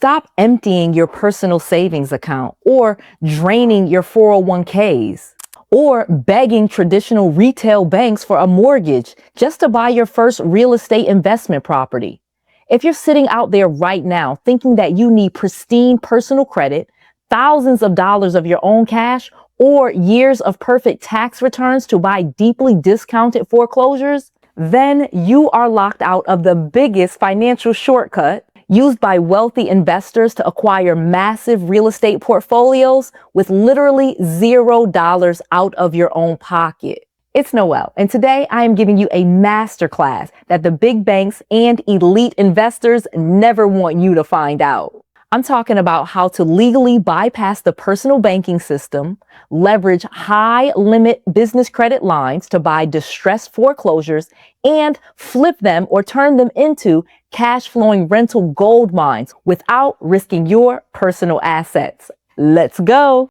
Stop emptying your personal savings account or draining your 401ks or begging traditional retail banks for a mortgage just to buy your first real estate investment property. If you're sitting out there right now thinking that you need pristine personal credit, thousands of dollars of your own cash, or years of perfect tax returns to buy deeply discounted foreclosures, then you are locked out of the biggest financial shortcut used by wealthy investors to acquire massive real estate portfolios with literally $0 out of your own pocket. It's Noelle, and today I am giving you a masterclass that the big banks and elite investors never want you to find out. I'm talking about how to legally bypass the personal banking system, leverage high limit business credit lines to buy distressed foreclosures, and flip them or turn them into cash flowing rental gold mines without risking your personal assets. Let's go.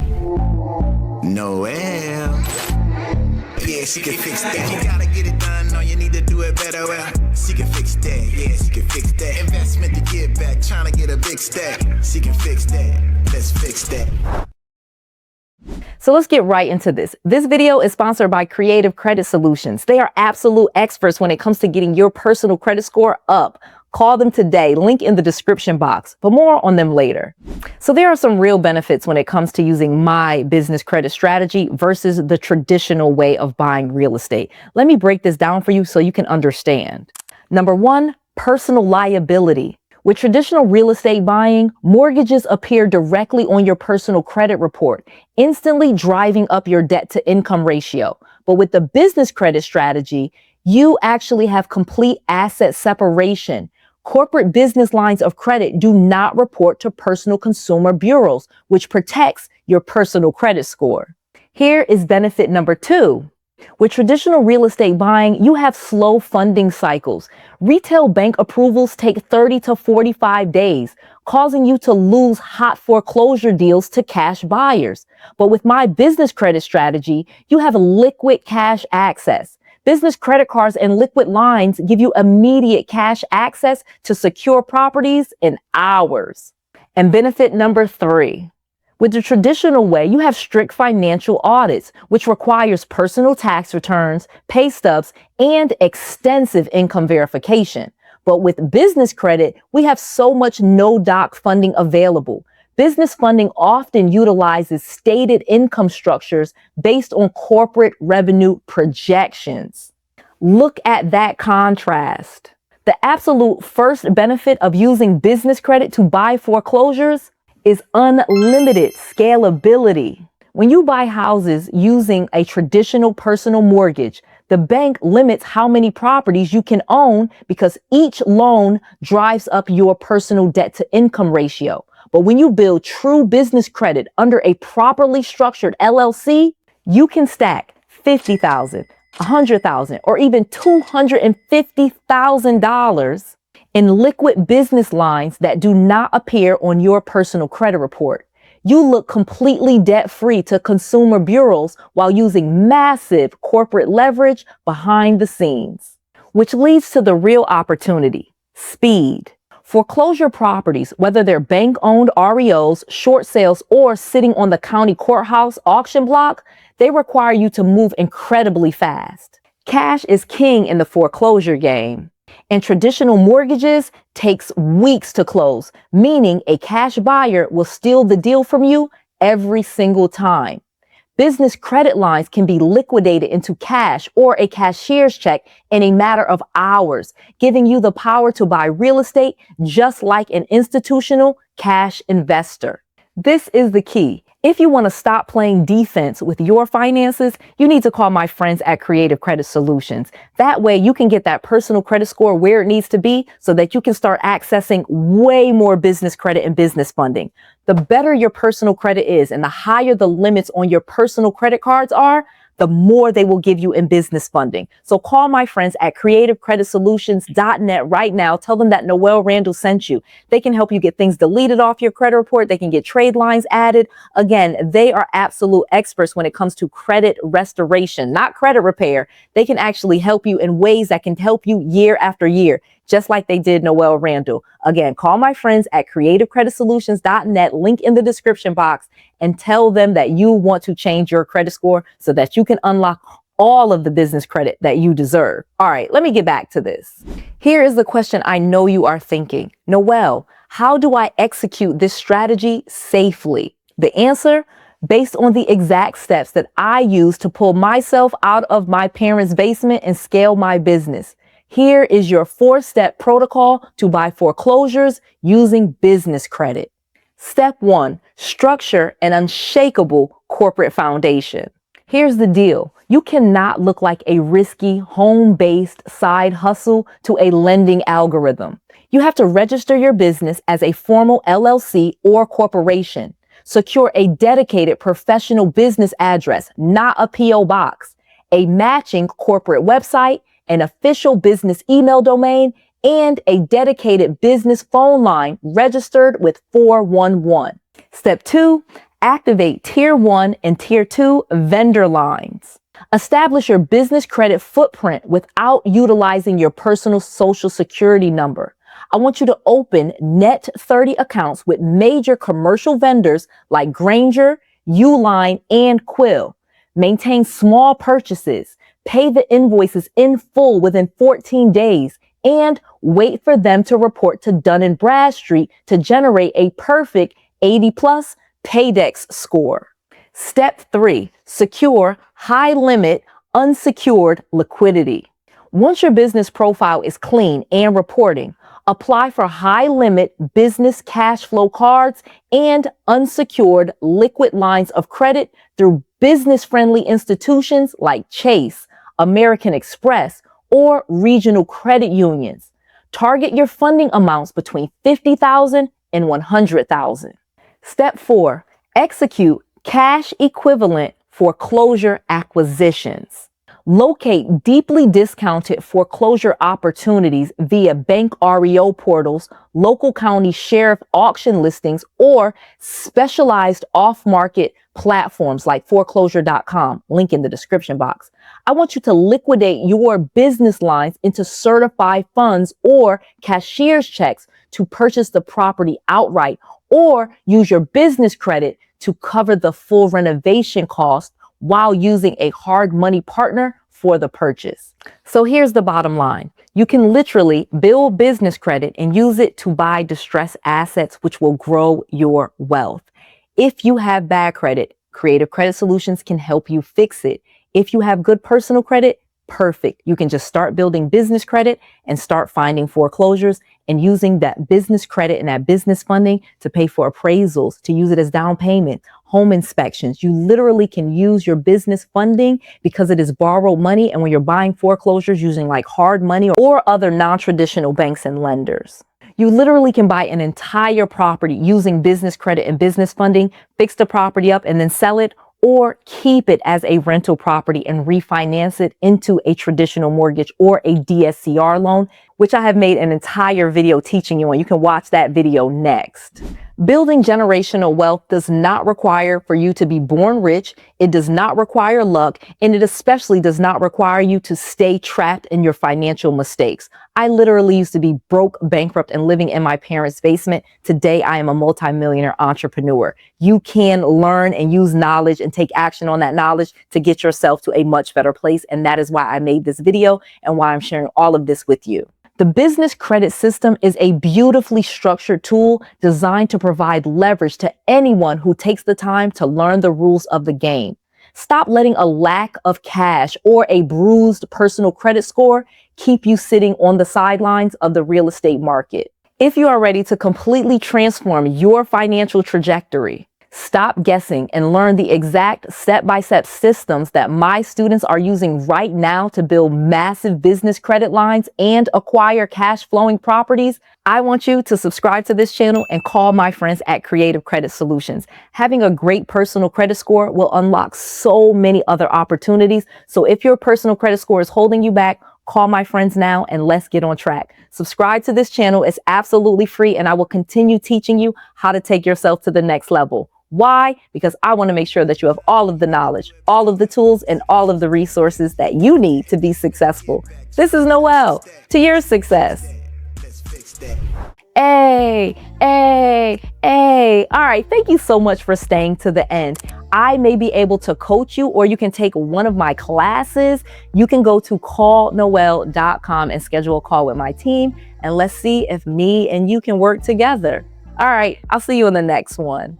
Noelle. Yeah, she can fix that. You gotta get it done, no, you need to do it better. Well, she can fix that, yeah, she can fix that. Investment to get back, trying to get a big stack. She can fix that, let's fix that. So let's get right into this. This video is sponsored by Creative Credit Solutions. They are absolute experts when it comes to getting your personal credit score up. Call them today, link in the description box, but more on them later. So there are some real benefits when it comes to using my business credit strategy versus the traditional way of buying real estate. Let me break this down for you so you can understand. Number one, personal liability. With traditional real estate buying, mortgages appear directly on your personal credit report, instantly driving up your debt to income ratio. But with the business credit strategy, you actually have complete asset separation. Corporate business lines of credit do not report to personal consumer bureaus, which protects your personal credit score. Here is benefit number two. With traditional real estate buying, you have slow funding cycles. Retail bank approvals take 30 to 45 days, causing you to lose hot foreclosure deals to cash buyers. But with my business credit strategy, you have liquid cash access. Business credit cards and liquid lines give you immediate cash access to secure properties in hours. And benefit number three. With the traditional way, you have strict financial audits, which requires personal tax returns, pay stubs, and extensive income verification. But with business credit, we have so much no-doc funding available. Business funding often utilizes stated income structures based on corporate revenue projections. Look at that contrast. The absolute first benefit of using business credit to buy foreclosures is unlimited scalability. When you buy houses using a traditional personal mortgage, the bank limits how many properties you can own because each loan drives up your personal debt to income ratio. But when you build true business credit under a properly structured LLC, you can stack $50,000, $100,000, or even $250,000 in liquid business lines that do not appear on your personal credit report. You look completely debt-free to consumer bureaus while using massive corporate leverage behind the scenes, which leads to the real opportunity: speed. Foreclosure properties, whether they're bank-owned REOs, short sales, or sitting on the county courthouse auction block, they require you to move incredibly fast. Cash is king in the foreclosure game. And traditional mortgages takes weeks to close, meaning a cash buyer will steal the deal from you every single time. Business credit lines can be liquidated into cash or a cashier's check in a matter of hours, giving you the power to buy real estate just like an institutional cash investor. This is the key. If you want to stop playing defense with your finances, you need to call my friends at Creative Credit Solutions. That way you can get that personal credit score where it needs to be so that you can start accessing way more business credit and business funding. The better your personal credit is and the higher the limits on your personal credit cards are, the more they will give you in business funding. So call my friends at creativecreditsolutions.net right now. Tell them that Noelle Randall sent you. They can help you get things deleted off your credit report. They can get trade lines added. Again, they are absolute experts when it comes to credit restoration, not credit repair. They can actually help you in ways that can help you year after year. just like they did Noelle Randall. Again, call my friends at creativecreditsolutions.net, link in the description box, and tell them that you want to change your credit score so that you can unlock all of the business credit that you deserve. All right, let me get back to this. Here is the question I know you are thinking. Noelle, how do I execute this strategy safely? The answer, based on the exact steps that I use to pull myself out of my parents' basement and scale my business. Here is your 4-step protocol to buy foreclosures using business credit. Step 1, structure an unshakable corporate foundation. Here's the deal. You cannot look like a risky home-based side hustle to a lending algorithm. You have to register your business as a formal LLC or corporation. Secure a dedicated professional business address, not a PO box, a matching corporate website, an official business email domain, and a dedicated business phone line registered with 411. Step 2, activate Tier 1 and Tier 2 vendor lines. Establish your business credit footprint without utilizing your personal social security number. I want you to open net 30 accounts with major commercial vendors like Granger, Uline, and Quill. Maintain small purchases. Pay the invoices in full within 14 days and wait for them to report to Dun & Bradstreet to generate a perfect 80+ Paydex score. Step 3, secure high limit unsecured liquidity. Once your business profile is clean and reporting, apply for high limit business cash flow cards and unsecured liquid lines of credit through business friendly institutions like Chase, American Express, or regional credit unions. Target your funding amounts between $50,000 and $100,000. Step 4, execute cash equivalent foreclosure acquisitions. Locate deeply discounted foreclosure opportunities via bank REO portals, local county sheriff auction listings, or specialized off-market platforms like foreclosure.com, link in the description box. I want you to liquidate your business lines into certified funds or cashier's checks to purchase the property outright, or use your business credit to cover the full renovation cost while using a hard money partner for the purchase. So here's the bottom line. You can literally build business credit and use it to buy distressed assets, which will grow your wealth. If you have bad credit, Creative Credit Solutions can help you fix it. If you have good personal credit, perfect. You can just start building business credit and start finding foreclosures and using that business credit and that business funding to pay for appraisals, to use it as down payment, home inspections. You literally can use your business funding because it is borrowed money. And when you're buying foreclosures using like hard money or other non-traditional banks and lenders, you literally can buy an entire property using business credit and business funding, fix the property up and then sell it, or keep it as a rental property and refinance it into a traditional mortgage or a DSCR loan, which I have made an entire video teaching you on. You can watch that video next. Building generational wealth does not require for you to be born rich. It does not require luck, and it especially does not require you to stay trapped in your financial mistakes. I literally used to be broke, bankrupt, and living in my parents' basement. Today, I am a multimillionaire entrepreneur. You can learn and use knowledge and take action on that knowledge to get yourself to a much better place. And that is why I made this video and why I'm sharing all of this with you. The business credit system is a beautifully structured tool designed to provide leverage to anyone who takes the time to learn the rules of the game. Stop letting a lack of cash or a bruised personal credit score keep you sitting on the sidelines of the real estate market. If you are ready to completely transform your financial trajectory, stop guessing and learn the exact step-by-step systems that my students are using right now to build massive business credit lines and acquire cash flowing properties. I want you to subscribe to this channel and call my friends at Creative Credit Solutions. Having a great personal credit score will unlock so many other opportunities. So if your personal credit score is holding you back, call my friends now and let's get on track. Subscribe to this channel. It's absolutely free, and I will continue teaching you how to take yourself to the next level. Why? Because I want to make sure that you have all of the knowledge, all of the tools, and all of the resources that you need to be successful. This is Noelle. To your success. that. Hey, hey, hey. All right. Thank you so much for staying to the end. I may be able to coach you, or you can take one of my classes. You can go to callnoelle.com and schedule a call with my team. And let's see if me and you can work together. All right. I'll see you in the next one.